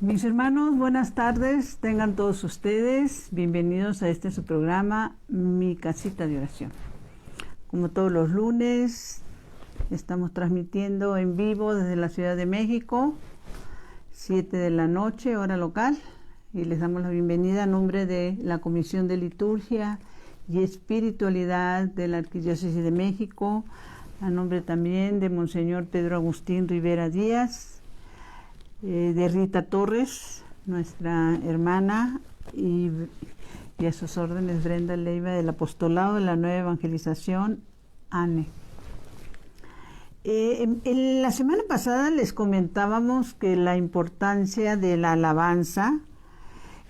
Mis hermanos, buenas tardes, tengan todos ustedes bienvenidos a este su programa, Mi Casita de Oración. Como todos los lunes, estamos transmitiendo en vivo desde la Ciudad de México, 7 de la noche, hora local, y les damos la bienvenida a nombre de la Comisión de Liturgia y Espiritualidad de la Arquidiócesis de México, a nombre también de Monseñor Pedro Agustín Rivera Díaz, de Rita Torres, nuestra hermana, y a sus órdenes Brenda Leiva del Apostolado de la Nueva Evangelización, ANE. En la semana pasada les comentábamos que la importancia de la alabanza,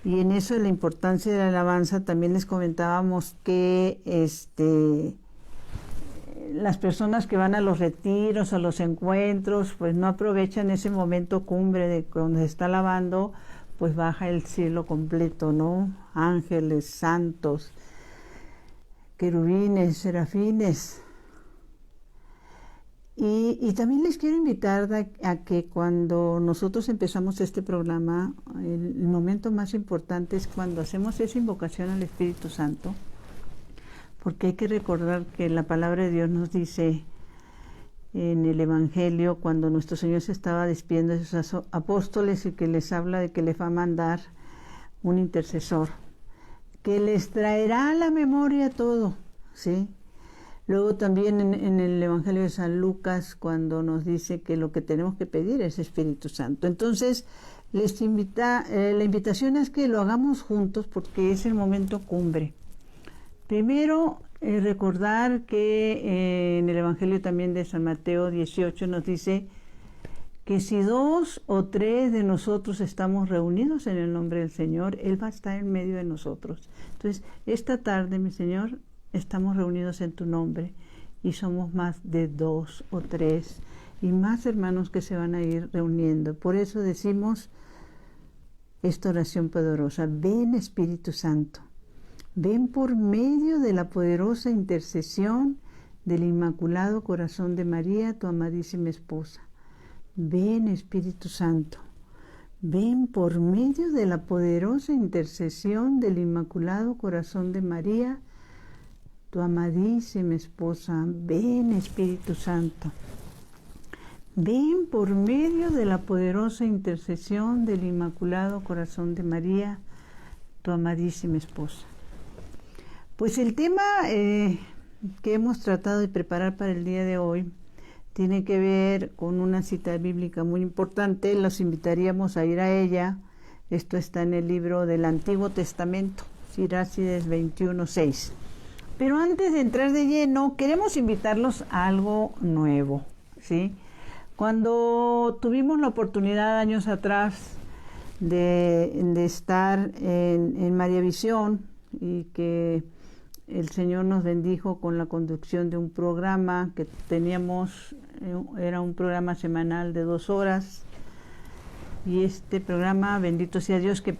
y en eso de la importancia de la alabanza también les comentábamos que las personas que van a los retiros, a los encuentros, pues no aprovechan ese momento cumbre de cuando se está alabando, pues baja el cielo completo, ¿no? Ángeles, santos, querubines, serafines. Y también les quiero invitar a que cuando nosotros empezamos este programa, el momento más importante es cuando hacemos esa invocación al Espíritu Santo, porque hay que recordar que la palabra de Dios nos dice en el Evangelio, cuando nuestro Señor se estaba despidiendo de sus apóstoles y que les habla de que les va a mandar un intercesor, que les traerá a la memoria todo, ¿sí? Luego también en el Evangelio de San Lucas, cuando nos dice que lo que tenemos que pedir es Espíritu Santo. Entonces, la invitación es que lo hagamos juntos porque es el momento cumbre. Primero, recordar que en el Evangelio también de San Mateo 18 nos dice que si 2 o 3 de nosotros estamos reunidos en el nombre del Señor, Él va a estar en medio de nosotros. Entonces, esta tarde, mi Señor, estamos reunidos en tu nombre y somos más de 2 o 3 y más hermanos que se van a ir reuniendo. Por eso decimos esta oración poderosa: ven Espíritu Santo. Ven por medio de la poderosa intercesión del Inmaculado Corazón de María, tu amadísima esposa. Ven, Espíritu Santo. Ven por medio de la poderosa intercesión del Inmaculado Corazón de María, tu amadísima esposa. Ven, Espíritu Santo. Ven por medio de la poderosa intercesión del Inmaculado Corazón de María, tu amadísima esposa. Pues el tema que hemos tratado de preparar para el día de hoy tiene que ver con una cita bíblica muy importante. Los invitaríamos a ir a ella. Esto está en el libro del Antiguo Testamento, Sirácides 21:6. Pero antes de entrar de lleno, queremos invitarlos a algo nuevo, ¿sí? Cuando tuvimos la oportunidad años atrás de estar en María Visión y que el Señor nos bendijo con la conducción de un programa que teníamos, era un programa semanal de 2 horas, y este programa, bendito sea Dios, que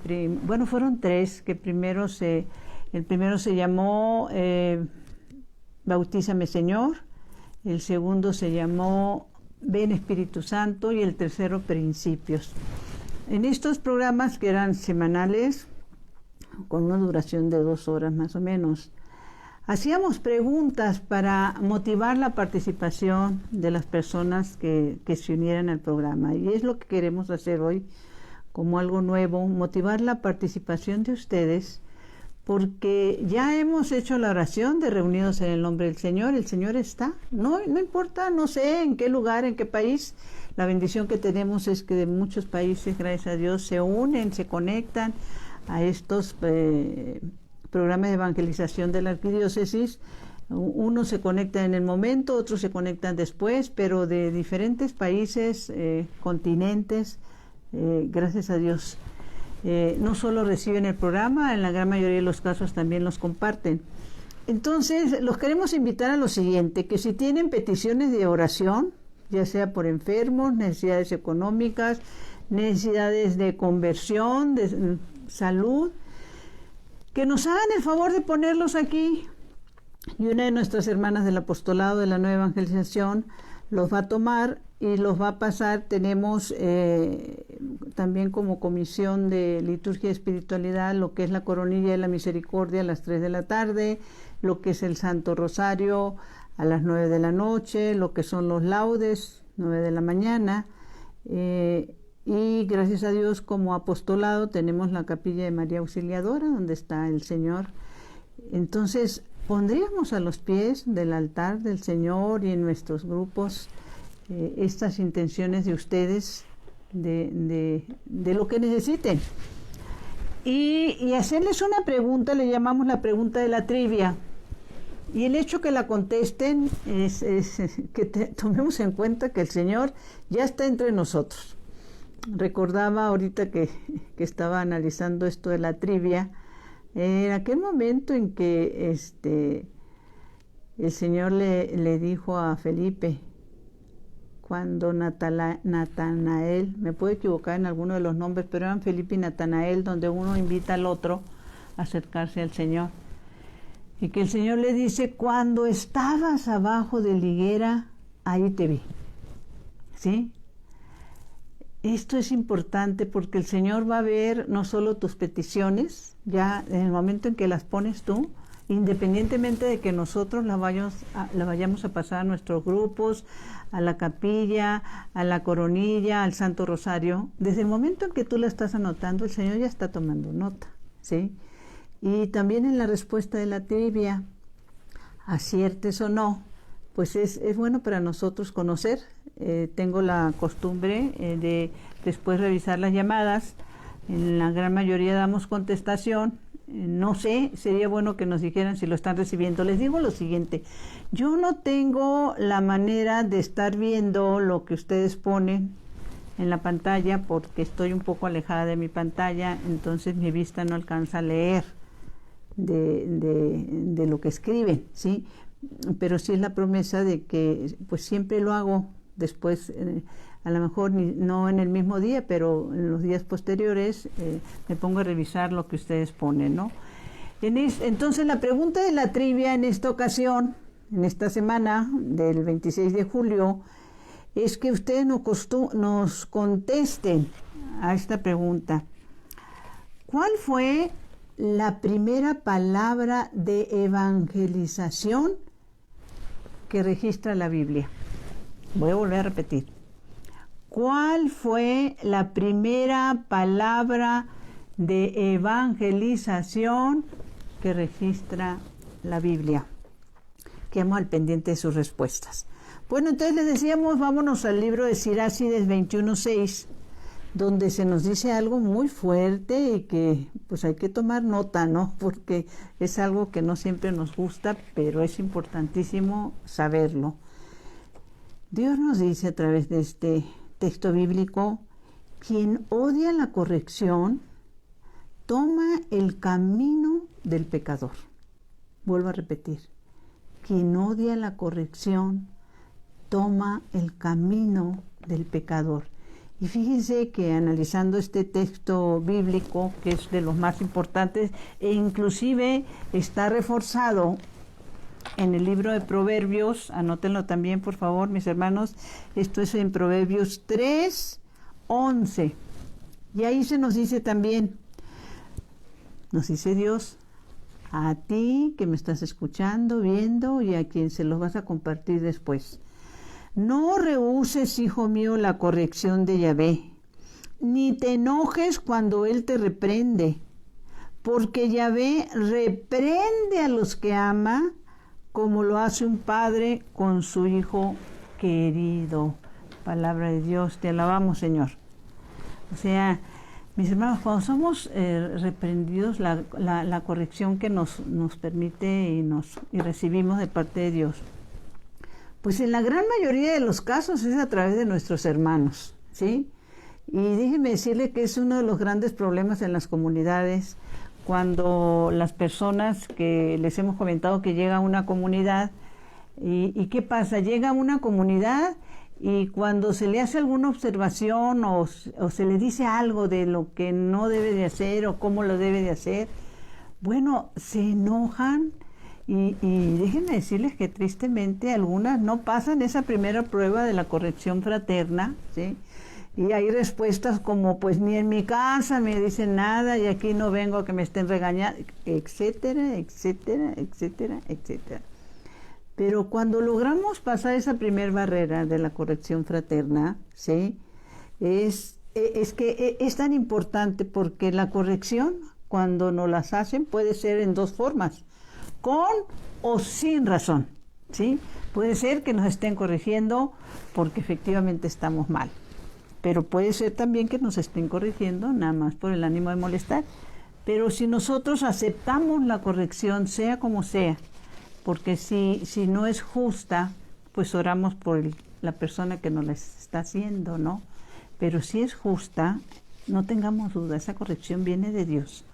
fueron 3, que el primero se llamó Bautízame Señor, el segundo se llamó Ven Espíritu Santo y el tercero Principios. En estos programas, que eran semanales, con una duración de 2 horas más o menos, hacíamos preguntas para motivar la participación de las personas que se unieran al programa. Y es lo que queremos hacer hoy como algo nuevo, motivar la participación de ustedes, porque ya hemos hecho la oración de reunidos en el nombre del Señor. El Señor está, no importa, no sé en qué lugar, en qué país. La bendición que tenemos es que de muchos países, gracias a Dios, se unen, se conectan a estos programas de evangelización de la arquidiócesis. Unos se conectan en el momento, otros se conectan después, pero de diferentes países, continentes, gracias a Dios. No solo reciben el programa, en la gran mayoría de los casos también los comparten. Entonces, los queremos invitar a lo siguiente: que si tienen peticiones de oración, ya sea por enfermos, necesidades económicas, necesidades de conversión, de salud, que nos hagan el favor de ponerlos aquí, y una de nuestras hermanas del Apostolado de la Nueva Evangelización los va a tomar y los va a pasar. Tenemos también como comisión de liturgia y espiritualidad lo que es la coronilla de la misericordia a las 3 de la tarde, lo que es el Santo Rosario a las 9 de la noche, lo que son los laudes, 9 de la mañana. Y gracias a Dios como apostolado tenemos la capilla de María Auxiliadora, donde está el Señor. Entonces pondríamos a los pies del altar del Señor y en nuestros grupos estas intenciones de ustedes, de lo que necesiten. Y hacerles una pregunta, le llamamos la pregunta de la trivia. Y el hecho que la contesten es que tomemos en cuenta que el Señor ya está entre nosotros. Recordaba ahorita que estaba analizando esto de la trivia, en aquel momento en que el Señor le dijo a Felipe, cuando Natanael, me puedo equivocar en alguno de los nombres, pero eran Felipe y Natanael, donde uno invita al otro a acercarse al Señor. Y que el Señor le dice, cuando estabas abajo de la higuera, ahí te vi. ¿Sí? Esto es importante porque el Señor va a ver no solo tus peticiones, ya en el momento en que las pones tú, independientemente de que nosotros la vayamos a pasar a nuestros grupos, a la capilla, a la coronilla, al Santo Rosario, desde el momento en que tú la estás anotando, el Señor ya está tomando nota, ¿sí? Y también en la respuesta de la trivia, aciertes o no, pues es bueno para nosotros conocer. Tengo la costumbre de después revisar las llamadas. En la gran mayoría damos contestación. No sé, sería bueno que nos dijeran si lo están recibiendo. Les digo lo siguiente, yo no tengo la manera de estar viendo lo que ustedes ponen en la pantalla porque estoy un poco alejada de mi pantalla, entonces mi vista no alcanza a leer de lo que escriben, ¿sí? Pero sí es la promesa de que pues siempre lo hago después, a lo mejor no en el mismo día, pero en los días posteriores me pongo a revisar lo que ustedes ponen, ¿no? Entonces la pregunta de la trivia en esta ocasión, en esta semana del 26 de julio, es que ustedes nos contesten a esta pregunta. ¿Cuál fue la primera palabra de evangelización que registra la Biblia? Voy a volver a repetir. ¿Cuál fue la primera palabra de evangelización que registra la Biblia? Quedamos al pendiente de sus respuestas. Bueno, entonces les decíamos, vámonos al libro de Sirácides 21:6, donde se nos dice algo muy fuerte y que pues hay que tomar nota, ¿no? Porque es algo que no siempre nos gusta, pero es importantísimo saberlo. Dios nos dice a través de este texto bíblico, quien odia la corrección, toma el camino del pecador. Vuelvo a repetir, quien odia la corrección, toma el camino del pecador. Y fíjense que analizando este texto bíblico, que es de los más importantes, e inclusive está reforzado en el libro de Proverbios, anótenlo también por favor mis hermanos, esto es en Proverbios 3:11, y ahí se nos dice también, nos dice Dios, a ti que me estás escuchando, viendo y a quien se los vas a compartir después. No rehuses, hijo mío, la corrección de Yahvé, ni te enojes cuando Él te reprende, porque Yahvé reprende a los que ama, como lo hace un padre con su hijo querido. Palabra de Dios, te alabamos, Señor. O sea, mis hermanos, cuando somos reprendidos, la corrección que nos permite y recibimos de parte de Dios, pues en la gran mayoría de los casos es a través de nuestros hermanos, ¿sí? Y déjenme decirle que es uno de los grandes problemas en las comunidades, cuando las personas que les hemos comentado que llega a una comunidad, ¿y qué pasa? Llega a una comunidad y cuando se le hace alguna observación o se le dice algo de lo que no debe de hacer o cómo lo debe de hacer, bueno, se enojan y déjenme decirles que tristemente algunas no pasan esa primera prueba de la corrección fraterna, ¿sí? Y hay respuestas como, pues ni en mi casa me dicen nada y aquí no vengo a que me estén regañando, etcétera, etcétera, etcétera, etcétera. Pero cuando logramos pasar esa primer barrera de la corrección fraterna, ¿sí? Es que es tan importante porque la corrección, cuando nos las hacen, puede ser en dos formas, con o sin razón, ¿sí? Puede ser que nos estén corrigiendo porque efectivamente estamos mal, pero puede ser también que nos estén corrigiendo nada más por el ánimo de molestar. Pero si nosotros aceptamos la corrección, sea como sea, porque si no es justa, pues oramos por la persona que nos la está haciendo, ¿no? Pero si es justa, no tengamos duda, esa corrección viene de Dios.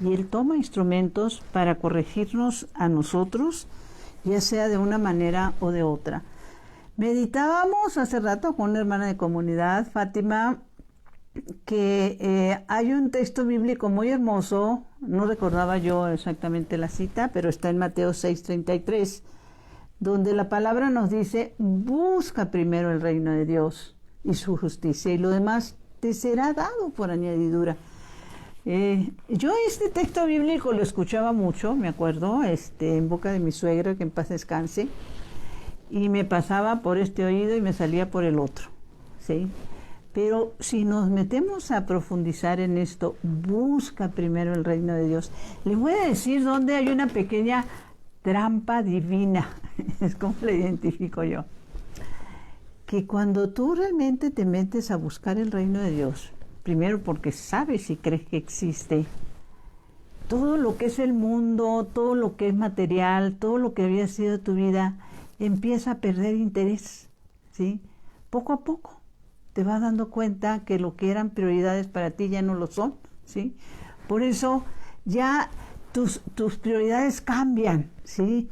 Y Él toma instrumentos para corregirnos a nosotros, ya sea de una manera o de otra. Meditábamos hace rato con una hermana de comunidad, Fátima, que hay un texto bíblico muy hermoso, no recordaba yo exactamente la cita, pero está en Mateo 6:33, donde la palabra nos dice, busca primero el reino de Dios y su justicia, y lo demás te será dado por añadidura. Yo este texto bíblico lo escuchaba mucho, me acuerdo, en boca de mi suegra, que en paz descanse, y me pasaba por este oído y me salía por el otro, ¿sí? Pero si nos metemos a profundizar en esto, busca primero el reino de Dios. Les voy a decir dónde hay una pequeña trampa divina, es como la identifico yo. Que cuando tú realmente te metes a buscar el reino de Dios, primero porque sabes y crees que existe, todo lo que es el mundo, todo lo que es material, todo lo que había sido tu vida, empieza a perder interés, ¿sí? Poco a poco te vas dando cuenta que lo que eran prioridades para ti ya no lo son, ¿sí? Por eso ya tus prioridades cambian, ¿sí?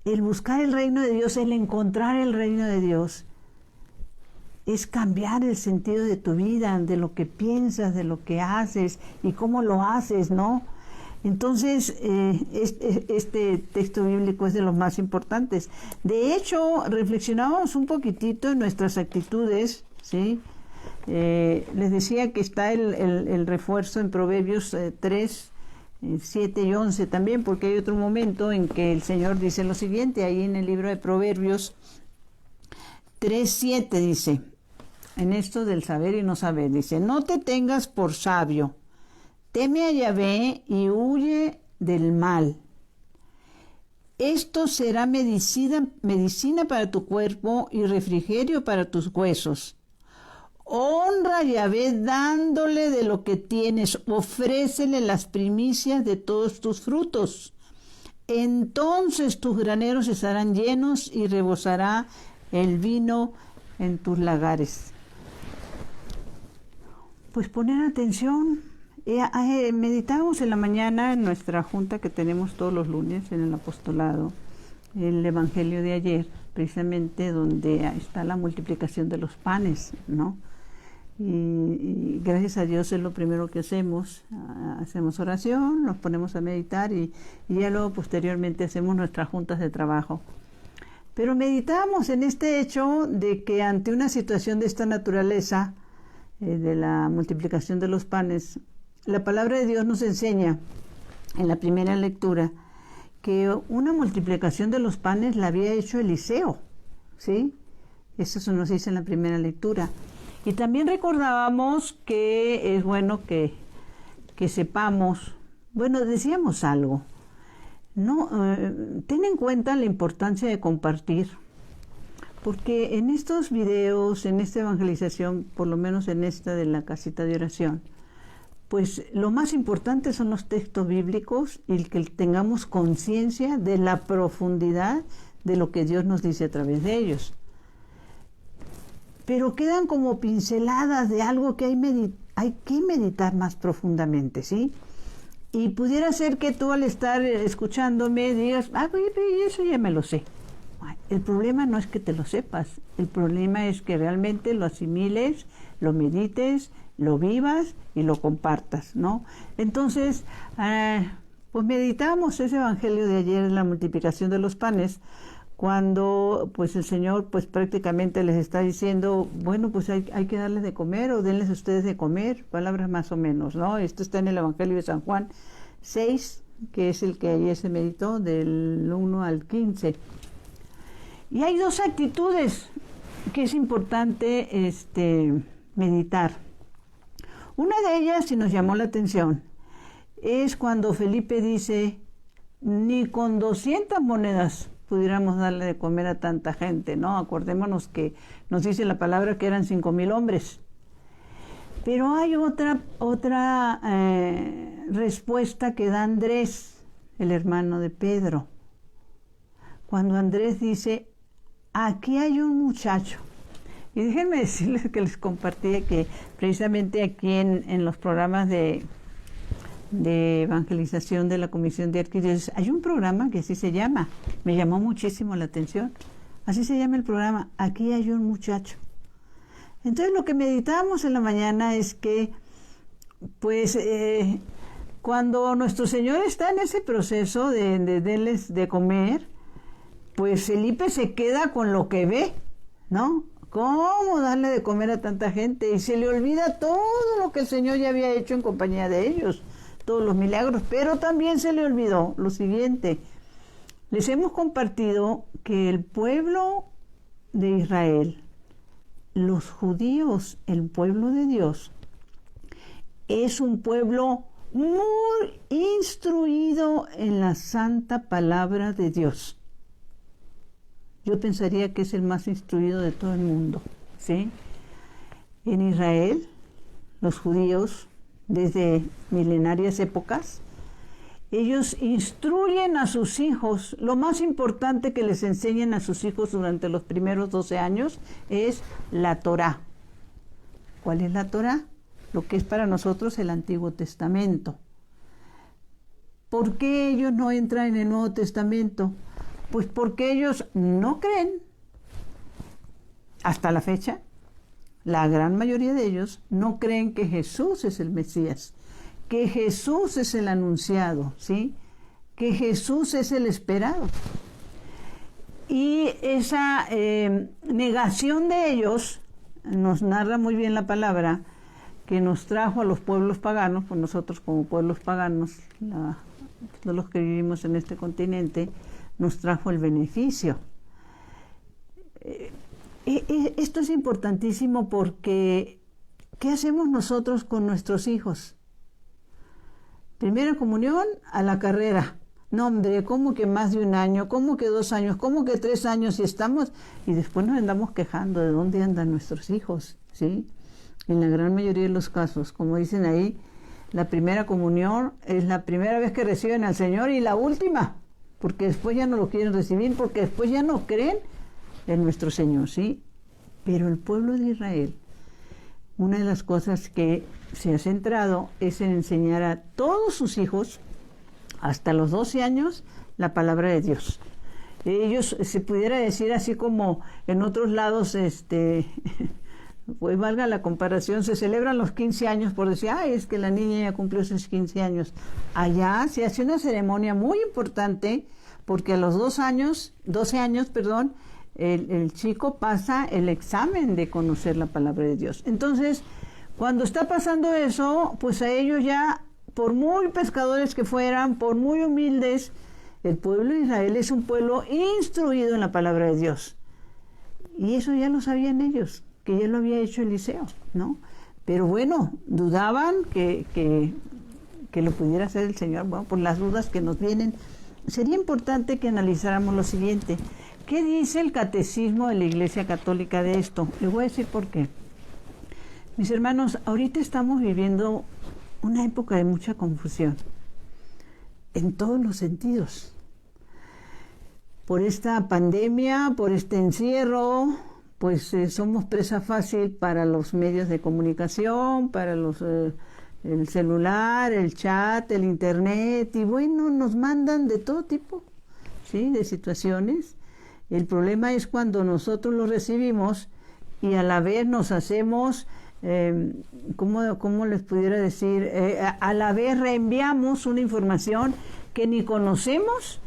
El buscar el reino de Dios, el encontrar el reino de Dios, es cambiar el sentido de tu vida, de lo que piensas, de lo que haces y cómo lo haces, ¿no? Entonces, este texto bíblico es de los más importantes. De hecho, reflexionamos un poquitito en nuestras actitudes, ¿sí? Les decía que está el refuerzo en Proverbios 3, 7 y 11 también, porque hay otro momento en que el Señor dice lo siguiente, ahí en el libro de Proverbios 3, 7 dice, en esto del saber y no saber, dice, no te tengas por sabio, teme a Yahvé y huye del mal. Esto será medicina para tu cuerpo y refrigerio para tus huesos. Honra a Yahvé dándole de lo que tienes, ofrécele las primicias de todos tus frutos. Entonces tus graneros estarán llenos y rebosará el vino en tus lagares. Pues poner atención. Meditamos en la mañana en nuestra junta que tenemos todos los lunes en el apostolado, el evangelio de ayer, precisamente donde está la multiplicación de los panes, ¿no? Y gracias a Dios es lo primero que hacemos oración, nos ponemos a meditar y ya luego posteriormente hacemos nuestras juntas de trabajo. Pero meditamos en este hecho de que ante una situación de esta naturaleza, de la multiplicación de los panes, la palabra de Dios nos enseña en la primera lectura que una multiplicación de los panes la había hecho Eliseo, ¿sí? Eso se nos dice en la primera lectura. Y también recordábamos que es bueno que sepamos, bueno, decíamos algo, no, ten en cuenta la importancia de compartir, porque en estos videos, en esta evangelización, por lo menos en esta de la casita de oración, pues lo más importante son los textos bíblicos y que tengamos conciencia de la profundidad de lo que Dios nos dice a través de ellos. Pero quedan como pinceladas de algo que hay que meditar más profundamente, ¿sí? Y pudiera ser que tú al estar escuchándome digas, eso ya me lo sé. El problema no es que te lo sepas, el problema es que realmente lo asimiles, lo medites, lo vivas y lo compartas, ¿no? Entonces, pues meditamos ese evangelio de ayer en la multiplicación de los panes, cuando pues el Señor pues prácticamente les está diciendo, bueno, pues hay que darles de comer o denles ustedes de comer, palabras más o menos, ¿no? Esto está en el Evangelio de San Juan 6, que es el que ayer se meditó, del 1 al 15. Y hay dos actitudes que es importante meditar. Una de ellas, y nos llamó la atención, es cuando Felipe dice, ni con 200 monedas pudiéramos darle de comer a tanta gente, ¿no? Acordémonos que nos dice la palabra que eran 5,000 hombres. Pero hay otra respuesta que da Andrés, el hermano de Pedro. Cuando Andrés dice, aquí hay un muchacho. Y déjenme decirles que les compartí que precisamente aquí en los programas de evangelización de la Comisión de Arquidiócesis hay un programa que así se llama, me llamó muchísimo la atención, así se llama el programa, aquí hay un muchacho. Entonces lo que meditábamos en la mañana es que pues cuando nuestro Señor está en ese proceso de darles de comer, pues Felipe se queda con lo que ve, ¿no? ¿Cómo darle de comer a tanta gente? Y se le olvida todo lo que el Señor ya había hecho en compañía de ellos, todos los milagros, pero también se le olvidó lo siguiente. Les hemos compartido que el pueblo de Israel, los judíos, el pueblo de Dios, es un pueblo muy instruido en la santa palabra de Dios. Yo pensaría que es el más instruido de todo el mundo, ¿sí? En Israel, los judíos, desde milenarias épocas, ellos instruyen a sus hijos. Lo más importante que les enseñan a sus hijos durante los primeros 12 años es la Torá. ¿Cuál es la Torá? Lo que es para nosotros el Antiguo Testamento. ¿Por qué ellos no entran en el Nuevo Testamento? Pues porque ellos no creen, hasta la fecha, la gran mayoría de ellos no creen que Jesús es el Mesías, que Jesús es el anunciado, ¿sí? Que Jesús es el esperado. Y esa negación de ellos, nos narra muy bien la palabra, que nos trajo a los pueblos paganos, pues nosotros como pueblos paganos, todos los que vivimos en este continente, nos trajo el beneficio. Esto es importantísimo porque ¿qué hacemos nosotros con nuestros hijos? Primera comunión a la carrera. No, hombre, ¿cómo que más de 1 año? ¿Cómo que 2 años? ¿Cómo que 3 años? Y estamos, y después nos andamos quejando de dónde andan nuestros hijos, ¿sí? En la gran mayoría de los casos, como dicen ahí, la primera comunión es la primera vez que reciben al Señor y la última, porque después ya no lo quieren recibir, porque después ya no creen en nuestro Señor, ¿sí? Pero el pueblo de Israel, una de las cosas que se ha centrado es en enseñar a todos sus hijos, hasta los 12 años, la palabra de Dios. Ellos, se pudiera decir así como en otros lados, pues valga la comparación, se celebran los 15 años por decir, ay, es que la niña ya cumplió sus 15 años. Allá se hace una ceremonia muy importante porque a los 12 años, el chico pasa el examen de conocer la palabra de Dios. Entonces, cuando está pasando eso, pues a ellos ya, por muy pescadores que fueran, por muy humildes, el pueblo de Israel es un pueblo instruido en la palabra de Dios. Y eso ya lo sabían ellos, que ya lo había hecho Eliseo, ¿no? Pero bueno, dudaban que lo pudiera hacer el Señor. Bueno, por las dudas que nos vienen, sería importante que analizáramos lo siguiente. ¿Qué dice el catecismo de la Iglesia Católica de esto? Les voy a decir por qué. Mis hermanos, ahorita estamos viviendo una época de mucha confusión, en todos los sentidos. Por esta pandemia, por este encierro, pues somos presa fácil para los medios de comunicación, para el celular, el chat, el internet, y bueno, nos mandan de todo tipo, ¿sí? De situaciones. El problema es cuando nosotros lo recibimos y a la vez nos hacemos, ¿cómo les pudiera decir? A la vez reenviamos una información que ni conocemos,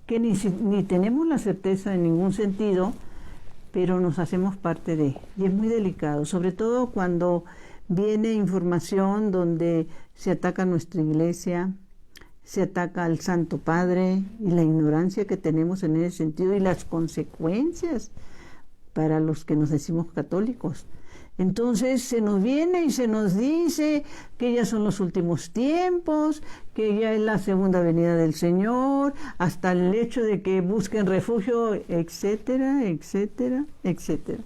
que ni tenemos la certeza en ningún sentido, pero nos hacemos parte de. Y es muy delicado, sobre todo cuando viene información donde se ataca a nuestra iglesia, se ataca al Santo Padre, y la ignorancia que tenemos en ese sentido y las consecuencias para los que nos decimos católicos. Entonces se nos viene y se nos dice que ya son los últimos tiempos, que ya es la segunda venida del Señor, hasta el hecho de que busquen refugio, etcétera, etcétera, etcétera.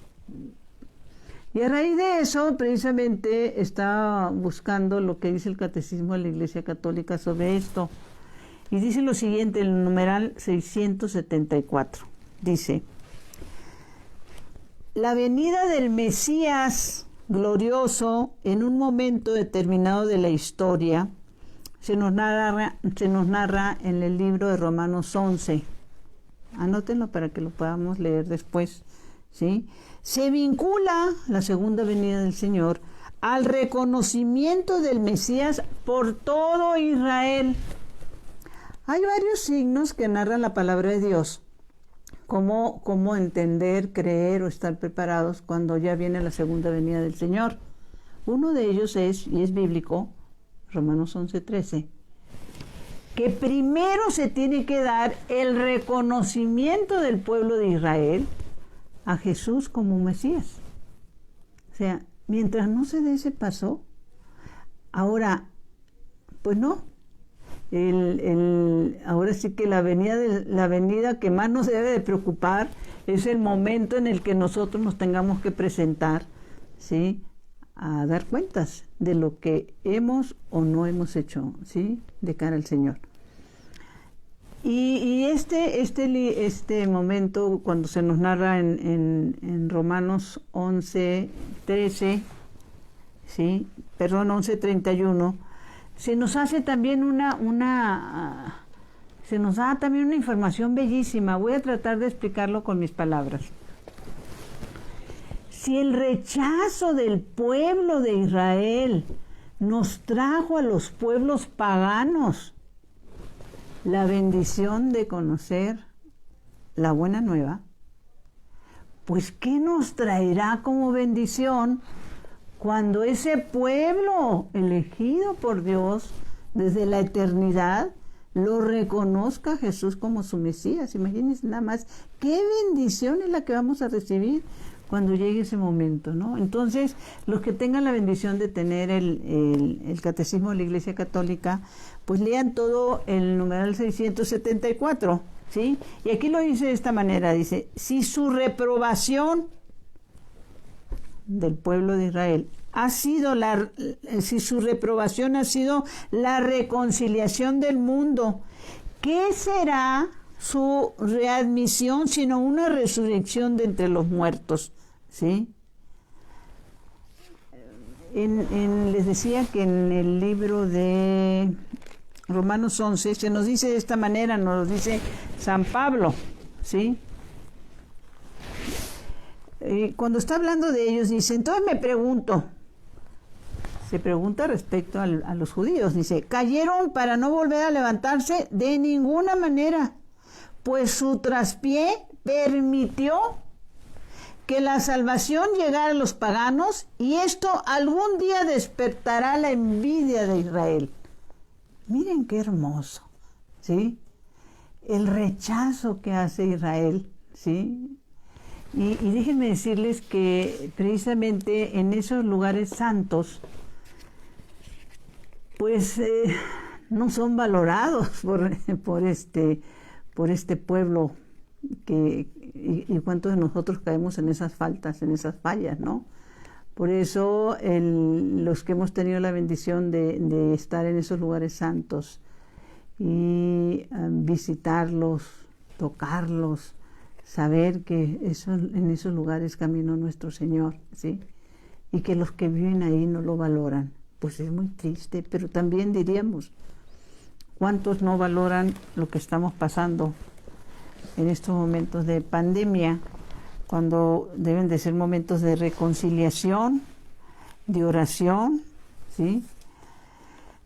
Y a raíz de eso, precisamente, está buscando lo que dice el Catecismo de la Iglesia Católica sobre esto. Y dice lo siguiente, el numeral 674. Dice: la venida del Mesías glorioso en un momento determinado de la historia se nos narra en el libro de Romanos 11. Anótenlo para que lo podamos leer después, ¿sí? Se vincula la segunda venida del Señor al reconocimiento del Mesías por todo Israel. Hay varios signos que narran la palabra de Dios. Cómo entender, creer o estar preparados cuando ya viene la segunda venida del Señor. Uno de ellos es, y es bíblico, Romanos 11:13, que primero se tiene que dar el reconocimiento del pueblo de Israel a Jesús como Mesías. O sea, mientras no se dé ese paso, ahora, pues no. Ahora sí que la venida que más nos debe de preocupar es el momento en el que nosotros nos tengamos que presentar, ¿sí?, a dar cuentas de lo que hemos o no hemos hecho, ¿sí?, de cara al Señor. Y este momento, cuando se nos narra en Romanos 11:13, ¿sí?, perdón, 11:31, se nos hace también se nos da también una información bellísima. Voy a tratar de explicarlo con mis palabras. Si el rechazo del pueblo de Israel nos trajo a los pueblos paganos la bendición de conocer la buena nueva, pues ¿qué nos traerá como bendición cuando ese pueblo elegido por Dios desde la eternidad lo reconozca a Jesús como su Mesías? Imagínense nada más, qué bendición es la que vamos a recibir cuando llegue ese momento, ¿no? Entonces, los que tengan la bendición de tener el Catecismo de la Iglesia Católica, pues lean todo el numeral 674, ¿sí? Y aquí lo dice de esta manera, dice: si su reprobación del pueblo de Israel si su reprobación ha sido la reconciliación del mundo, ¿qué será su readmisión sino una resurrección de entre los muertos? ¿Sí? Les decía que en el libro de Romanos 11 se nos dice de esta manera, nos lo dice San Pablo, ¿sí? Cuando está hablando de ellos, dice: entonces se pregunta respecto a los judíos, dice: cayeron para no volver a levantarse de ninguna manera, pues su traspié permitió que la salvación llegara a los paganos, y esto algún día despertará la envidia de Israel. Miren qué hermoso, ¿sí? El rechazo que hace Israel, ¿sí? Y déjenme decirles que precisamente en esos lugares santos, pues no son valorados por este pueblo, y cuántos de nosotros caemos en esas faltas, en esas fallas, ¿no? Por eso los que hemos tenido la bendición de estar en esos lugares santos y visitarlos, tocarlos, saber que en esos lugares caminó nuestro Señor, ¿sí? Y que los que viven ahí no lo valoran, pues es muy triste. Pero también diríamos, ¿cuántos no valoran lo que estamos pasando en estos momentos de pandemia, cuando deben de ser momentos de reconciliación, de oración, ¿sí?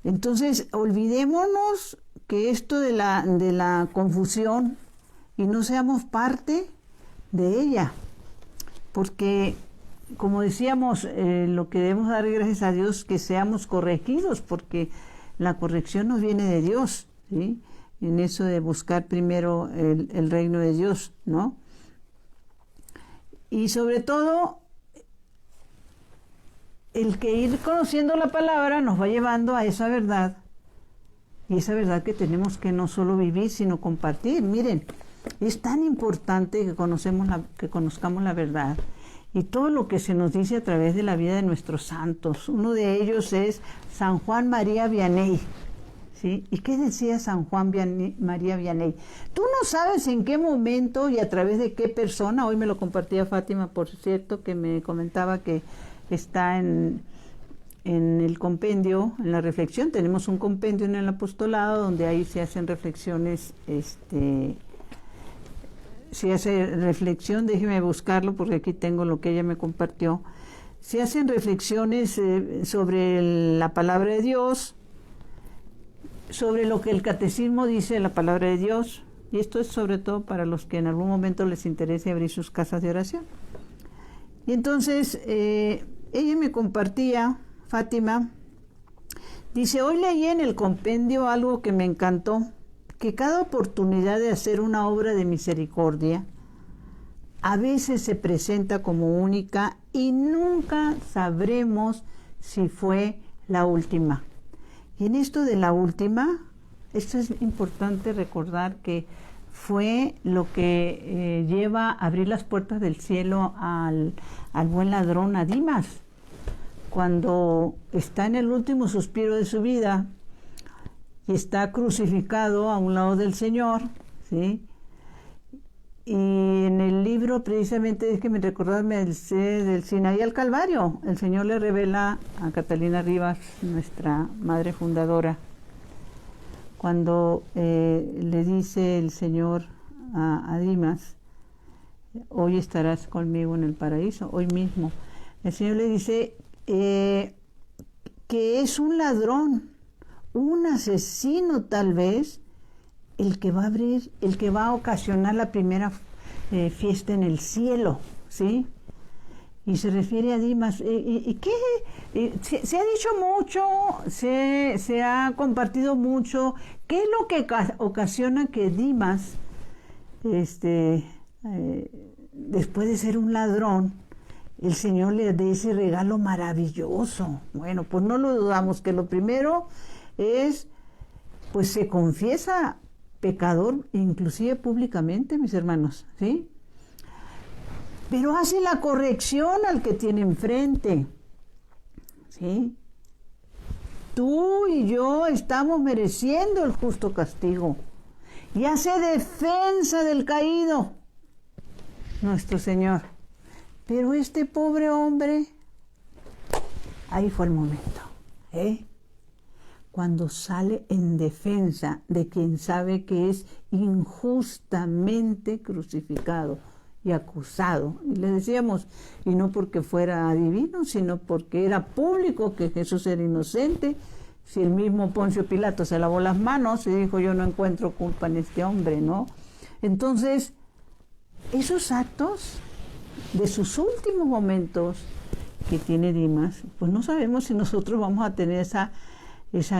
Entonces, olvidémonos que esto de la confusión y no seamos parte de ella. Porque, como decíamos, lo que debemos dar gracias a Dios, que seamos corregidos, porque la corrección nos viene de Dios, ¿sí? En eso de buscar primero el reino de Dios, ¿no? Y sobre todo, el que ir conociendo la palabra nos va llevando a esa verdad, y esa verdad que tenemos que no solo vivir, sino compartir. Miren, es tan importante que conozcamos la verdad y todo lo que se nos dice a través de la vida de nuestros santos. Uno de ellos es San Juan María Vianney, ¿sí? ¿Y qué decía San Juan María Vianney? Tú no sabes en qué momento y a través de qué persona. Hoy me lo compartía Fátima, por cierto, que me comentaba que está en el compendio, en la reflexión. Tenemos un compendio en el apostolado donde ahí se hacen reflexiones, se hace reflexión, déjeme buscarlo porque aquí tengo lo que ella me compartió. Se hacen reflexiones sobre la palabra de Dios, sobre lo que el catecismo dice de la palabra de Dios, y esto es sobre todo para los que en algún momento les interese abrir sus casas de oración. Y entonces ella me compartía, Fátima, dice: hoy leí en el compendio algo que me encantó, que cada oportunidad de hacer una obra de misericordia a veces se presenta como única y nunca sabremos si fue la última. Y en esto de la última, esto es importante recordar que fue lo que lleva a abrir las puertas del cielo al buen ladrón, a Dimas, cuando está en el último suspiro de su vida y está crucificado a un lado del Señor, ¿sí? Y en el libro, precisamente, déjeme recordarme, del Sinaí al Calvario, el Señor le revela a Catalina Rivas, nuestra madre fundadora, cuando le dice el Señor a Dimas: hoy estarás conmigo en el paraíso, hoy mismo. El Señor le dice que es un ladrón, un asesino tal vez, el que va a abrir, el que va a ocasionar la primera fiesta en el cielo, ¿sí? Y se refiere a Dimas. ¿Y qué? Se ha dicho mucho, se ha compartido mucho. ¿Qué es lo que ocasiona que Dimas, después de ser un ladrón, el Señor le dé ese regalo maravilloso? Bueno, pues no lo dudamos, que lo primero es, pues se confiesa pecador, inclusive públicamente, mis hermanos, ¿sí? Pero hace la corrección al que tiene enfrente, ¿sí? Tú y yo estamos mereciendo el justo castigo, y hace defensa del caído, nuestro Señor. Pero este pobre hombre, ahí fue el momento, cuando sale en defensa de quien sabe que es injustamente crucificado y acusado. Y le decíamos, y no porque fuera divino, sino porque era público que Jesús era inocente. Si el mismo Poncio Pilato se lavó las manos y dijo: yo no encuentro culpa en este hombre, ¿no? Entonces, esos actos de sus últimos momentos que tiene Dimas, pues no sabemos si nosotros vamos a tener esa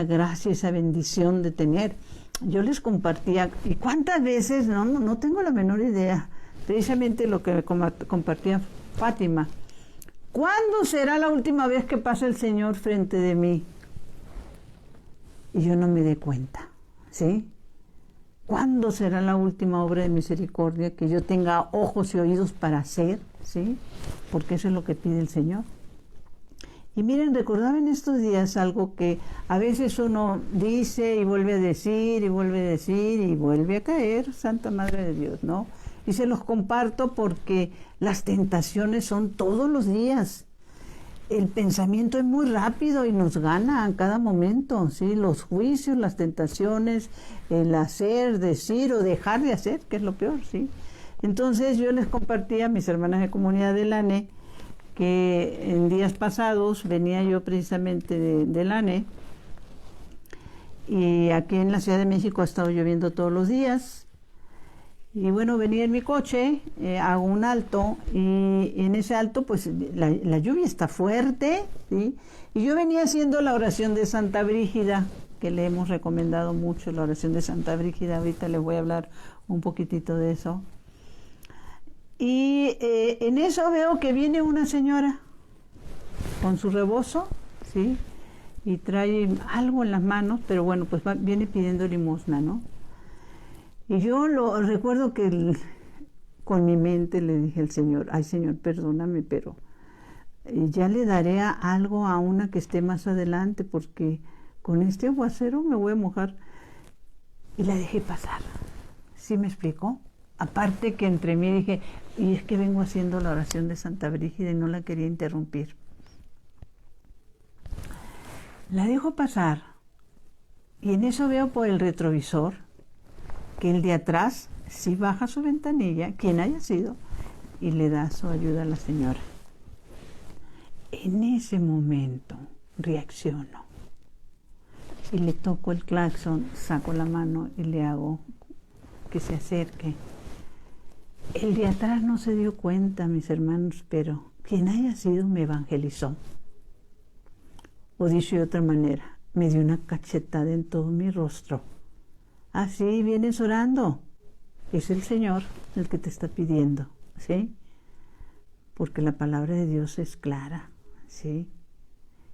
gracia, esa bendición de tener. Yo les compartía, y cuántas veces, no tengo la menor idea, precisamente lo que compartía Fátima: ¿cuándo será la última vez que pasa el Señor frente de mí y yo no me dé cuenta? ¿Sí? ¿Cuándo será la última obra de misericordia que yo tenga ojos y oídos para hacer? ¿Sí? Porque eso es lo que pide el Señor. Y miren, recordaba en estos días algo que a veces uno dice y vuelve a decir y vuelve a decir y vuelve a caer, Santa Madre de Dios, ¿no? Y se los comparto porque las tentaciones son todos los días. El pensamiento es muy rápido y nos gana a cada momento, ¿sí? Los juicios, las tentaciones, el hacer, decir o dejar de hacer, que es lo peor, ¿sí? Entonces yo les compartí a mis hermanas de Comunidad del ANE que en días pasados venía yo precisamente del ANE, y aquí en la Ciudad de México ha estado lloviendo todos los días, Y bueno, venía en mi coche, hago un alto y en ese alto pues la lluvia está fuerte, ¿sí? Y yo venía haciendo la oración de Santa Brígida, que le hemos recomendado mucho, la oración de Santa Brígida. Ahorita les voy a hablar un poquitito de eso. Y en eso veo que viene una señora con su rebozo, ¿sí? Y trae algo en las manos, pero bueno, pues viene pidiendo limosna, ¿no? Y yo recuerdo que con mi mente le dije al Señor, ay Señor, perdóname, pero ya le daré algo a una que esté más adelante, porque con este aguacero me voy a mojar. Y la dejé pasar. ¿Sí me explicó? Aparte que entre mí dije, y es que vengo haciendo la oración de Santa Brígida y no la quería interrumpir. La dejo pasar y en eso veo por el retrovisor que el de atrás sí baja su ventanilla, quien haya sido, y le da su ayuda a la señora. En ese momento reacciono y le toco el claxon, saco la mano y le hago que se acerque. El de atrás no se dio cuenta, mis hermanos, pero quien haya sido me evangelizó. O dicho de otra manera, me dio una cachetada en todo mi rostro. Ah, sí, vienes orando. Es el Señor el que te está pidiendo, ¿sí? Porque la palabra de Dios es clara, ¿sí?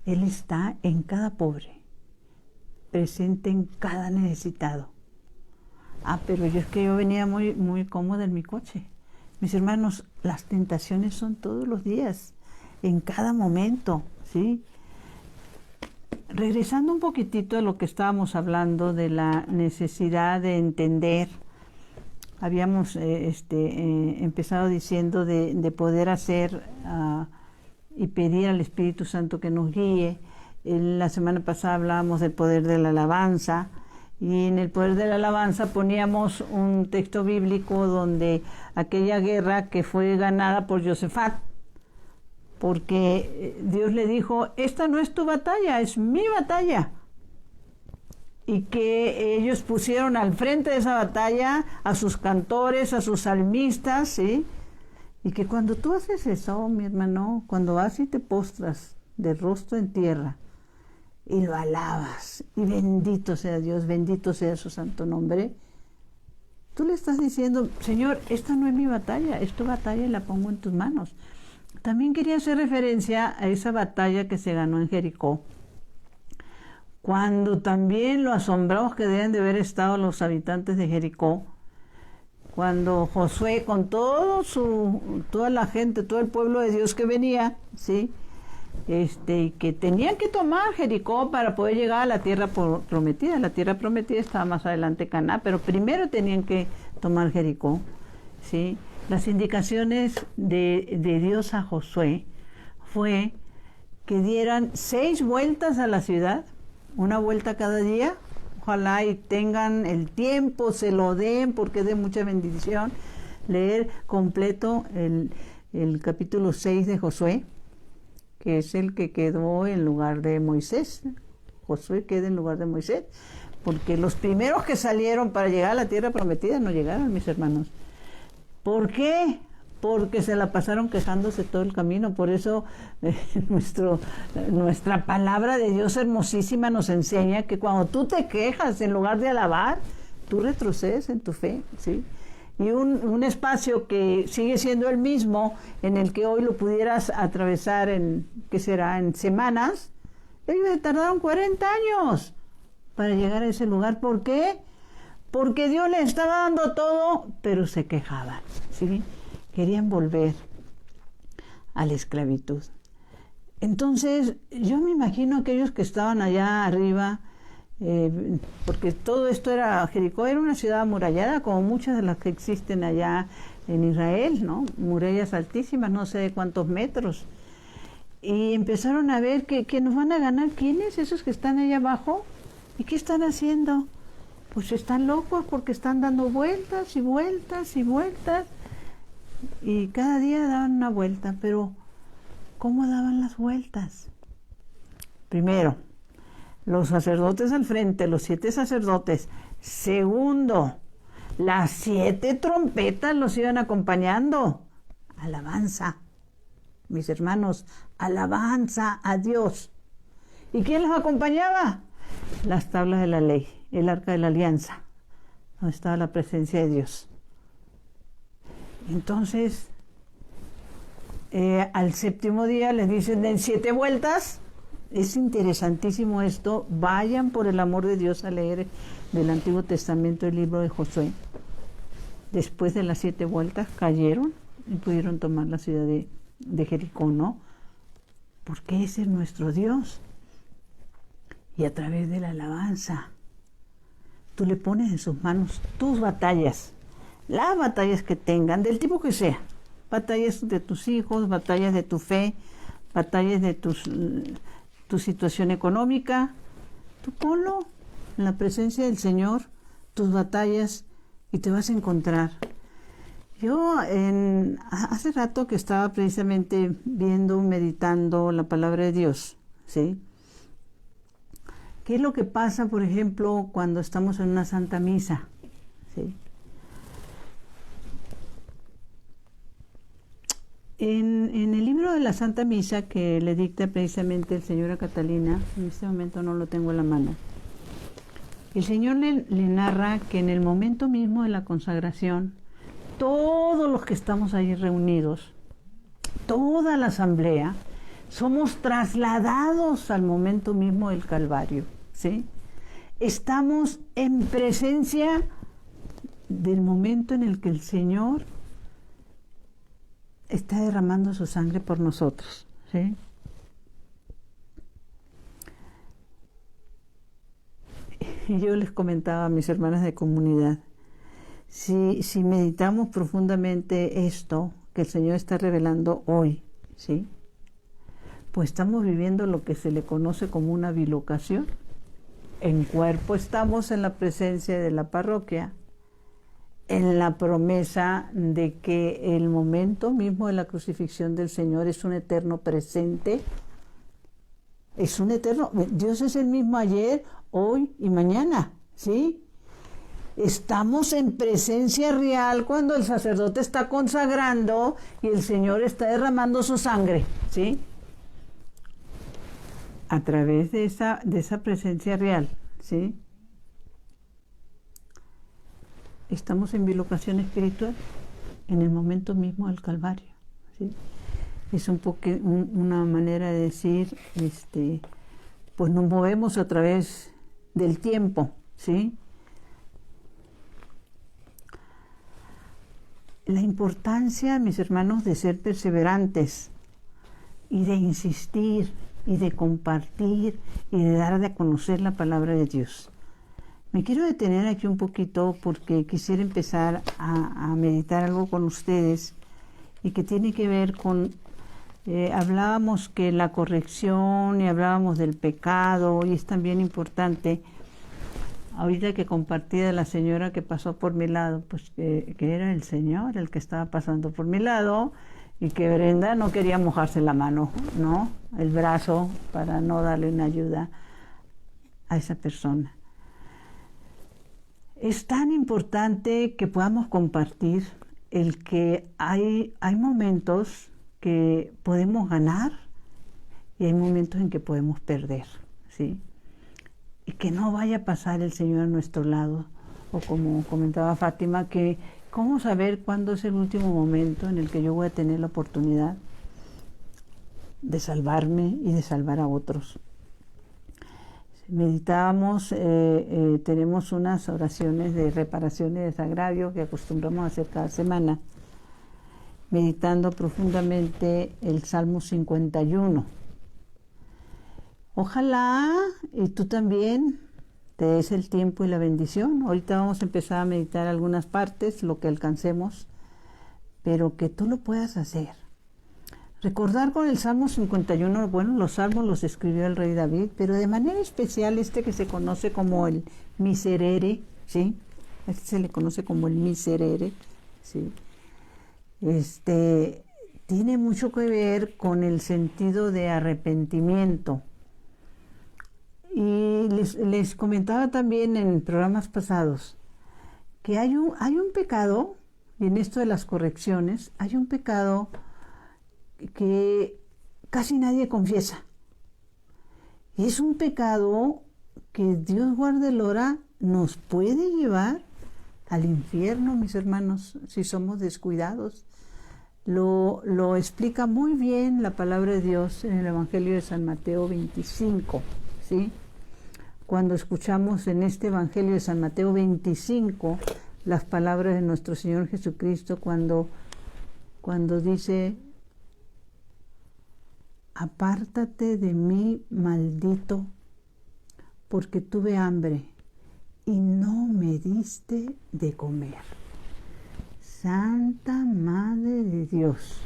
Él está en cada pobre, presente en cada necesitado. Ah, pero yo es que yo venía muy cómoda en mi coche. Mis hermanos, las tentaciones son todos los días, en cada momento, ¿sí? Regresando un poquitito a lo que estábamos hablando de la necesidad de entender, habíamos empezado diciendo de poder hacer y pedir al Espíritu Santo que nos guíe. La semana pasada hablábamos del poder de la alabanza, y en el poder de la alabanza poníamos un texto bíblico donde aquella guerra que fue ganada por Josafat, porque Dios le dijo, esta no es tu batalla, es mi batalla. Y que ellos pusieron al frente de esa batalla a sus cantores, a sus salmistas, ¿sí? Y que cuando tú haces eso, mi hermano, cuando vas y te postras de rostro en tierra y lo alabas, y bendito sea Dios, bendito sea su santo nombre, tú le estás diciendo, Señor, esta no es mi batalla, es tu batalla y la pongo en tus manos. También quería hacer referencia a esa batalla que se ganó en Jericó, cuando también lo asombrados que deben de haber estado los habitantes de Jericó, cuando Josué con toda la gente, todo el pueblo de Dios que venía, ¿sí? Que tenían que tomar Jericó para poder llegar a la tierra prometida. La tierra prometida estaba más adelante, Canaán, pero primero tenían que tomar Jericó, ¿sí? Las indicaciones de Dios a Josué fue que dieran 6 vueltas a la ciudad, una vuelta cada día. Ojalá y tengan el tiempo, se lo den, porque es de mucha bendición leer completo el capítulo 6 de Josué, que es el que quedó en lugar de Moisés. Josué queda en lugar de Moisés, porque los primeros que salieron para llegar a la tierra prometida no llegaron, mis hermanos. ¿Por qué? Porque se la pasaron quejándose todo el camino. Por eso nuestra palabra de Dios hermosísima nos enseña que cuando tú te quejas en lugar de alabar, tú retrocedes en tu fe, ¿sí? Y un espacio que sigue siendo el mismo, en el que hoy lo pudieras atravesar ¿qué será? En semanas, ellos tardaron 40 años para llegar a ese lugar. ¿Por qué? Porque Dios les estaba dando todo, pero se quejaban, ¿sí? Querían volver a la esclavitud. Entonces, yo me imagino aquellos que estaban allá arriba, porque todo esto Jericó era una ciudad amurallada, como muchas de las que existen allá en Israel, ¿no? Murallas altísimas, no sé de cuántos metros. Y empezaron a ver que nos van a ganar. ¿Quiénes? Esos que están allá abajo. ¿Y qué están haciendo? Pues están locos porque están dando vueltas y vueltas y vueltas. Y cada día daban una vuelta, pero ¿cómo daban las vueltas? Primero, los sacerdotes al frente, los 7 sacerdotes. Segundo, Las 7 trompetas los iban acompañando. Alabanza, mis hermanos, alabanza a Dios. ¿Y quién los acompañaba? Las tablas de la ley, el arca de la alianza, donde estaba la presencia de Dios. Entonces, al séptimo día les dicen, den 7 vueltas. Es interesantísimo esto. Vayan por el amor de Dios a leer del Antiguo Testamento el libro de Josué. Después de las 7 vueltas cayeron y pudieron tomar la ciudad de Jericó, ¿no? Porque ese es nuestro Dios. Y a través de la alabanza, tú le pones en sus manos tus batallas, las batallas que tengan, del tipo que sea. Batallas de tus hijos, batallas de tu fe, batallas de tu situación económica. Tú ponlo en la presencia del Señor, tus batallas, y te vas a encontrar. Yo hace rato que estaba precisamente viendo, meditando la palabra de Dios, ¿sí? ¿Qué es lo que pasa, por ejemplo, cuando estamos en una Santa Misa? ¿Sí? En el libro de la Santa Misa que le dicta precisamente el Señor a Catalina, en este momento no lo tengo en la mano, el Señor le narra que en el momento mismo de la consagración, todos los que estamos ahí reunidos, toda la asamblea, somos trasladados al momento mismo del Calvario, ¿sí? Estamos en presencia del momento en el que el Señor está derramando su sangre por nosotros, ¿sí? Y yo les comentaba a mis hermanas de comunidad, si meditamos profundamente esto que el Señor está revelando hoy, ¿sí? Pues estamos viviendo lo que se le conoce como una bilocación. En cuerpo estamos en la presencia de la parroquia, en la promesa de que el momento mismo de la crucifixión del Señor es un eterno presente, es un eterno, Dios es el mismo ayer, hoy y mañana, ¿sí? Estamos en presencia real cuando el sacerdote está consagrando y el Señor está derramando su sangre, ¿sí? A través de esa presencia real, ¿sí? Estamos en bilocación espiritual en el momento mismo del Calvario, ¿sí? Es una manera de decir, pues nos movemos a través del tiempo, ¿sí? La importancia, mis hermanos, de ser perseverantes y de insistir y de compartir y de dar a conocer la palabra de Dios. Me quiero detener aquí un poquito porque quisiera empezar a meditar algo con ustedes y que tiene que ver con, hablábamos que la corrección y hablábamos del pecado y es también importante. Ahorita que compartí de la señora que pasó por mi lado, pues que era el Señor el que estaba pasando por mi lado y que Brenda no quería mojarse la mano, ¿no? El brazo para no darle una ayuda a esa persona. Es tan importante que podamos compartir el que hay momentos que podemos ganar y hay momentos en que podemos perder, ¿sí? Y que no vaya a pasar el Señor a nuestro lado, o como comentaba Fátima, que ¿cómo saber cuándo es el último momento en el que yo voy a tener la oportunidad de salvarme y de salvar a otros? Meditábamos, tenemos unas oraciones de reparación y desagravio que acostumbramos a hacer cada semana, meditando profundamente el Salmo 51. Ojalá y tú también te des el tiempo y la bendición. Ahorita vamos a empezar a meditar algunas partes, lo que alcancemos, pero que tú lo puedas hacer. Recordar con el Salmo 51, bueno, los salmos los escribió el rey David, pero de manera especial que se conoce como el Miserere, ¿sí? Se le conoce como el Miserere, ¿sí? Tiene mucho que ver con el sentido de arrepentimiento. Y les comentaba también en programas pasados que hay un pecado, y en esto de las correcciones, hay un pecado que casi nadie confiesa. Y es un pecado que, Dios guarde el hora, nos puede llevar al infierno, mis hermanos, si somos descuidados. Lo explica muy bien la palabra de Dios en el Evangelio de San Mateo 25, ¿sí? Cuando escuchamos en este Evangelio de San Mateo 25 las palabras de nuestro Señor Jesucristo, cuando dice: apártate de mí, maldito, porque tuve hambre y no me diste de comer. Santa Madre de Dios.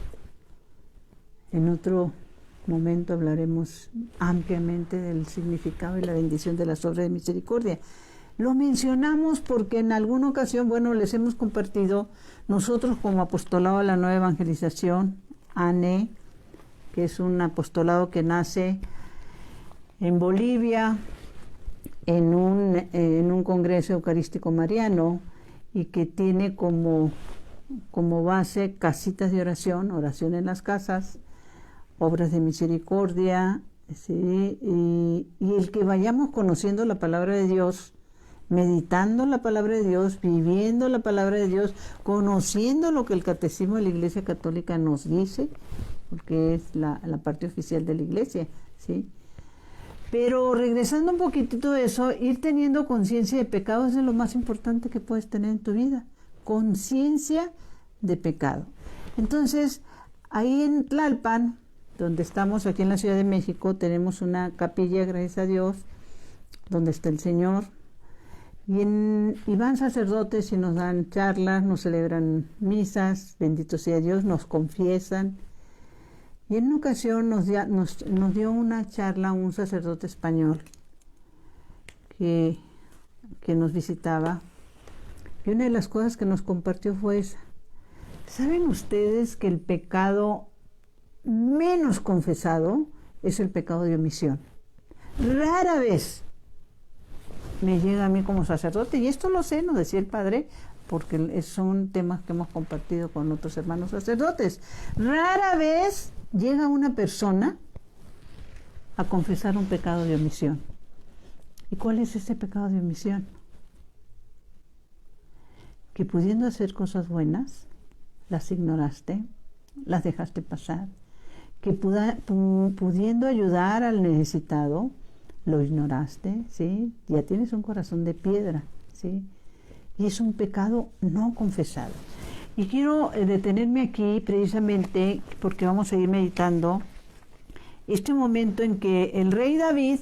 En otro momento hablaremos ampliamente del significado y la bendición de las obras de misericordia. Lo mencionamos porque en alguna ocasión, les hemos compartido nosotros como apostolado de la Nueva Evangelización, ANE, que es un apostolado que nace en Bolivia, en un congreso eucarístico mariano, y que tiene como base casitas de oración, oración en las casas, obras de misericordia, ¿sí? Y el que vayamos conociendo la palabra de Dios, meditando la palabra de Dios, viviendo la palabra de Dios, conociendo lo que el Catecismo de la Iglesia Católica nos dice, porque es la parte oficial de la Iglesia, ¿sí? Pero regresando un poquitito de eso, ir teniendo conciencia de pecado es de lo más importante que puedes tener en tu vida. Conciencia de pecado. Entonces, ahí en Tlalpan, donde estamos aquí en la Ciudad de México, tenemos una capilla, gracias a Dios, donde está el Señor. Y van sacerdotes y nos dan charlas, nos celebran misas, bendito sea Dios, nos confiesan. Y en una ocasión nos dio una charla un sacerdote español que nos visitaba. Y una de las cosas que nos compartió fue esa. ¿Saben ustedes que el pecado menos confesado es el pecado de omisión? Rara vez me llega a mí como sacerdote, y esto lo sé, nos decía el padre, porque son temas que hemos compartido con otros hermanos sacerdotes. Rara vez llega una persona a confesar un pecado de omisión. ¿Y cuál es ese pecado de omisión? Que pudiendo hacer cosas buenas, las ignoraste, las dejaste pasar. Que pudiendo ayudar al necesitado, lo ignoraste, ¿sí? Ya tienes un corazón de piedra, ¿sí? Y es un pecado no confesado. Y quiero detenerme aquí precisamente porque vamos a ir meditando este momento en que el rey David,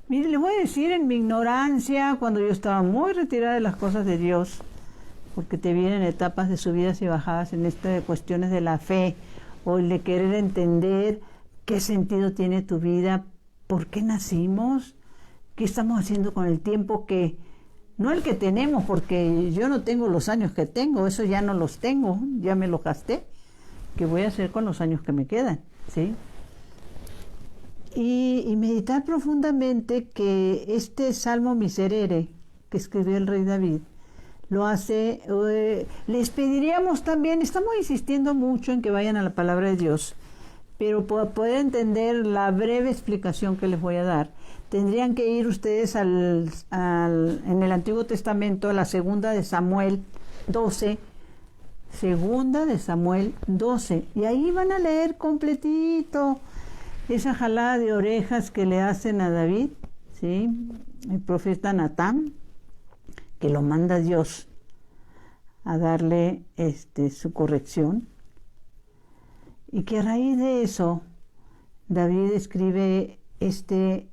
mire, le voy a decir en mi ignorancia, cuando yo estaba muy retirada de las cosas de Dios, porque te vienen etapas de subidas y bajadas en estas cuestiones de la fe, o el de querer entender qué sentido tiene tu vida, por qué nacimos, qué estamos haciendo con el tiempo que... No el que tenemos, porque yo no tengo los años que tengo, eso ya no los tengo, ya me los gasté. ¿Qué voy a hacer con los años que me quedan? ¿Sí? Y meditar profundamente que este Salmo Miserere que escribió el rey David, lo hace, les pediríamos también, estamos insistiendo mucho en que vayan a la palabra de Dios, pero para poder entender la breve explicación que les voy a dar, tendrían que ir ustedes en el Antiguo Testamento a la segunda de Samuel 12, segunda de Samuel 12, y ahí van a leer completito esa jalada de orejas que le hacen a David, ¿sí? El profeta Natán, que lo manda Dios a darle su corrección, y que a raíz de eso David escribe este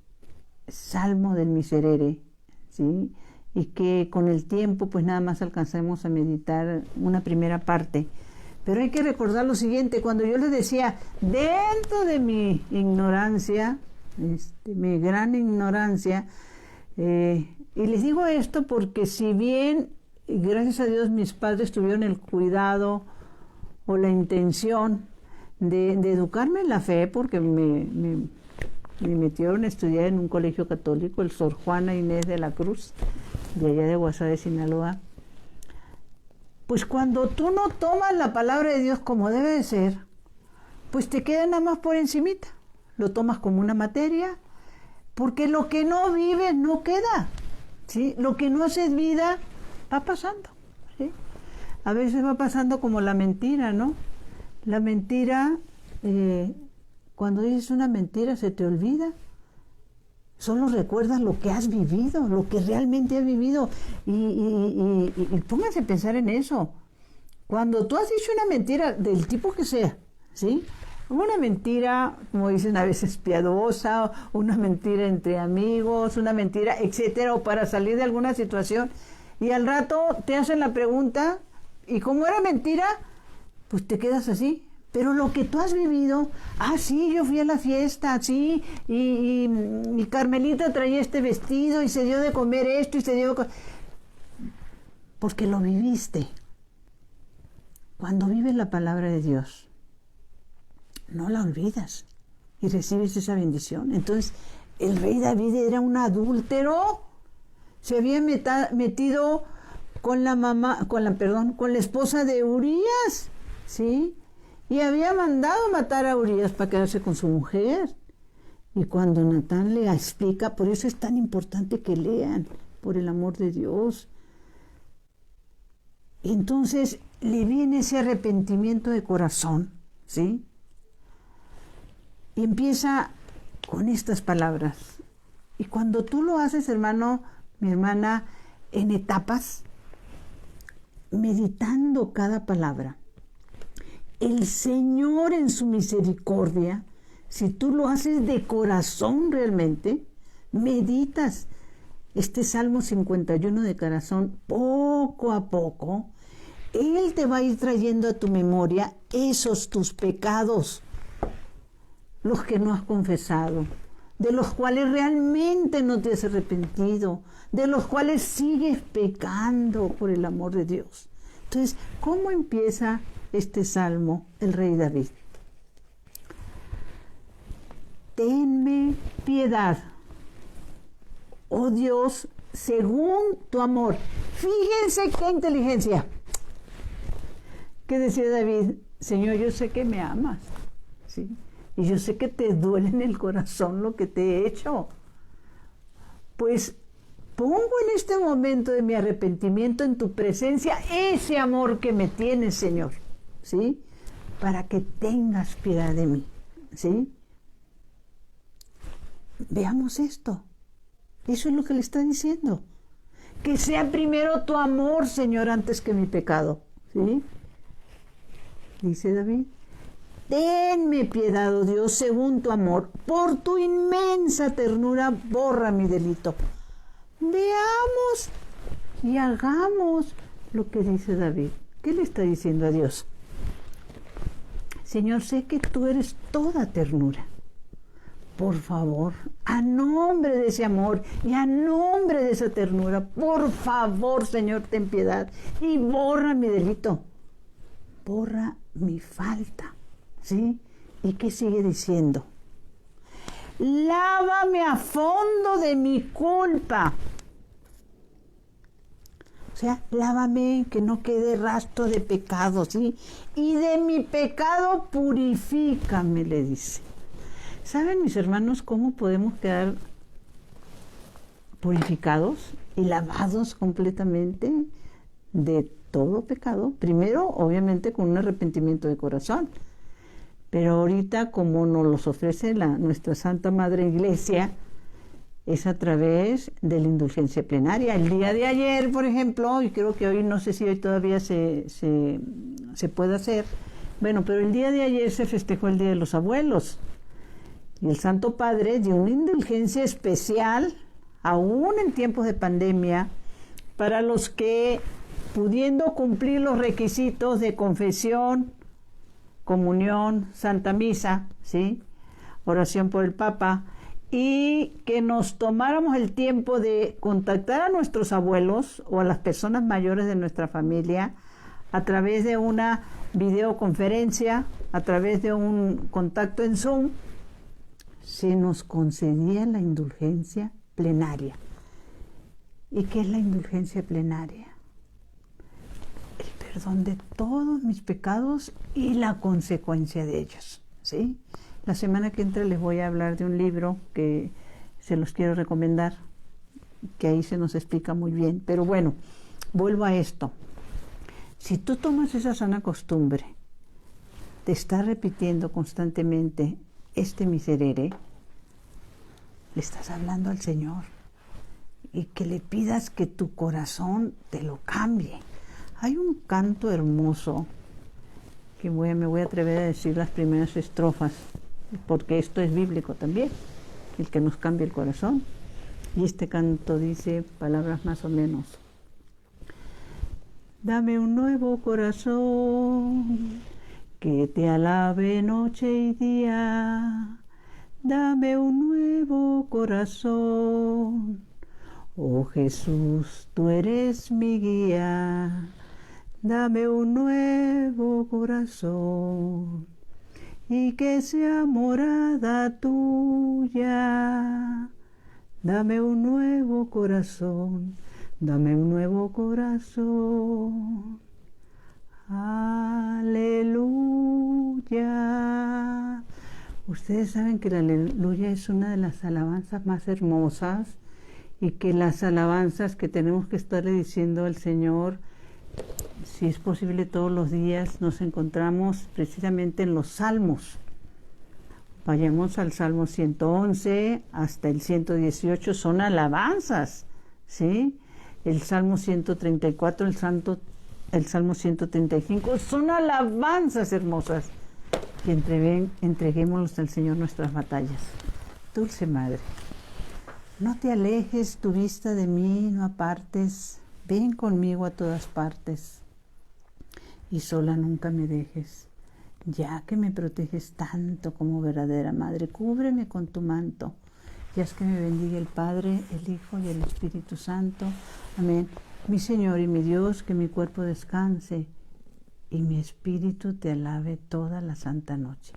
Salmo del Miserere, ¿sí? Y que con el tiempo pues nada más alcanzamos a meditar una primera parte. Pero hay que recordar lo siguiente: cuando yo les decía, dentro de mi ignorancia, mi gran ignorancia, y les digo esto porque si bien, gracias a Dios, mis padres tuvieron el cuidado o la intención de educarme en la fe, porque me metieron a estudiar en un colegio católico, el Sor Juana Inés de la Cruz, de allá de Guasave, Sinaloa. Pues cuando tú no tomas la palabra de Dios como debe de ser, pues te queda nada más por encimita. Lo tomas como una materia, porque lo que no vives no queda, ¿sí? Lo que no haces vida va pasando, ¿sí? A veces va pasando como la mentira, ¿no? La mentira, cuando dices una mentira se te olvida. Solo recuerdas lo que has vivido, lo que realmente has vivido. Y pónganse a pensar en eso. Cuando tú has dicho una mentira del tipo que sea, ¿sí? Una mentira, como dicen a veces, piadosa, una mentira entre amigos, una mentira, etcétera, o para salir de alguna situación. Y al rato te hacen la pregunta, y como era mentira, pues te quedas así. Pero lo que tú has vivido, sí, yo fui a la fiesta, sí, y Carmelita traía este vestido y se dio de comer esto y se dio de porque lo viviste. Cuando vives la palabra de Dios, no la olvidas y recibes esa bendición. Entonces, el rey David era un adúltero, se había metido con la esposa de Urías, ¿sí? Y había mandado matar a Urías para quedarse con su mujer. Y cuando Natán le explica, por eso es tan importante que lean, por el amor de Dios. Y entonces le viene ese arrepentimiento de corazón, ¿sí? Y empieza con estas palabras. Y cuando tú lo haces, hermano, mi hermana, en etapas, meditando cada palabra, el Señor en su misericordia, si tú lo haces de corazón realmente, meditas este Salmo 51 de corazón, poco a poco, Él te va a ir trayendo a tu memoria esos tus pecados, los que no has confesado, de los cuales realmente no te has arrepentido, de los cuales sigues pecando por el amor de Dios. Entonces, ¿cómo empieza este salmo el rey David? Tenme piedad, oh Dios, según tu amor. Fíjense qué inteligencia. ¿Qué decía David? Señor, yo sé que me amas, ¿sí? Y yo sé que te duele en el corazón lo que te he hecho. Pues pongo en este momento de mi arrepentimiento en tu presencia ese amor que me tienes, Señor, ¿sí? Para que tengas piedad de mí, ¿sí? Veamos esto. Eso es lo que le está diciendo. Que sea primero tu amor, Señor, antes que mi pecado, ¿sí? Dice David. Tenme piedad, oh Dios, según tu amor. Por tu inmensa ternura, borra mi delito. Veamos y hagamos lo que dice David. ¿Qué le está diciendo a Dios? Señor, sé que tú eres toda ternura. Por favor, a nombre de ese amor y a nombre de esa ternura, por favor, Señor, ten piedad y borra mi delito. Borra mi falta. ¿Sí? ¿Y qué sigue diciendo? Lávame a fondo de mi culpa. O sea, lávame que no quede rastro de pecado, ¿sí? Y de mi pecado purifícame, le dice. ¿Saben, mis hermanos, cómo podemos quedar purificados y lavados completamente de todo pecado? Primero, obviamente, con un arrepentimiento de corazón. Pero ahorita, como nos los ofrece nuestra Santa Madre Iglesia, es a través de la indulgencia plenaria. El día de ayer, por ejemplo, y creo que hoy, no sé si hoy todavía se puede hacer, bueno, pero el día de ayer se festejó el Día de los Abuelos. Y el Santo Padre dio una indulgencia especial, aún en tiempos de pandemia, para los que, pudiendo cumplir los requisitos de confesión, comunión, Santa Misa, ¿sí? Oración por el Papa, y que nos tomáramos el tiempo de contactar a nuestros abuelos o a las personas mayores de nuestra familia a través de una videoconferencia, a través de un contacto en Zoom, se nos concedía la indulgencia plenaria. ¿Y qué es la indulgencia plenaria? El perdón de todos mis pecados y la consecuencia de ellos, ¿sí? La semana que entra les voy a hablar de un libro que se los quiero recomendar, que ahí se nos explica muy bien. Pero bueno, vuelvo a esto. Si tú tomas esa sana costumbre, te estás repitiendo constantemente este miserere, le estás hablando al Señor y que le pidas que tu corazón te lo cambie. Hay un canto hermoso que me voy a atrever a decir las primeras estrofas, porque esto es bíblico también, el que nos cambie el corazón. Y este canto dice palabras más o menos: dame un nuevo corazón que te alabe noche y día. Dame un nuevo corazón, oh Jesús, tú eres mi guía. Dame un nuevo corazón y que sea morada tuya. Dame un nuevo corazón, dame un nuevo corazón. Aleluya. Ustedes saben que la aleluya es una de las alabanzas más hermosas y que las alabanzas que tenemos que estarle diciendo al Señor, si es posible todos los días, nos encontramos precisamente en los salmos. Vayamos al Salmo 111 hasta el 118, son alabanzas, ¿sí? El Salmo 134, el Salmo 135, son alabanzas hermosas. Y entreguémoslos al Señor nuestras batallas. Dulce Madre, no te alejes tu vista de mí, no apartes, ven conmigo a todas partes y sola nunca me dejes. Ya que me proteges tanto como verdadera Madre, cúbreme con tu manto, y haz que me bendiga el Padre, el Hijo y el Espíritu Santo. Amén. Mi Señor y mi Dios, que mi cuerpo descanse y mi espíritu te alabe toda la santa noche.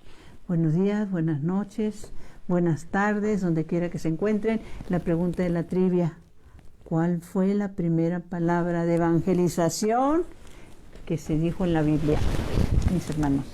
Buenos días, buenas noches, buenas tardes, donde quiera que se encuentren. La pregunta de la trivia: ¿cuál fue la primera palabra de evangelización que se dijo en la Biblia, mis hermanos?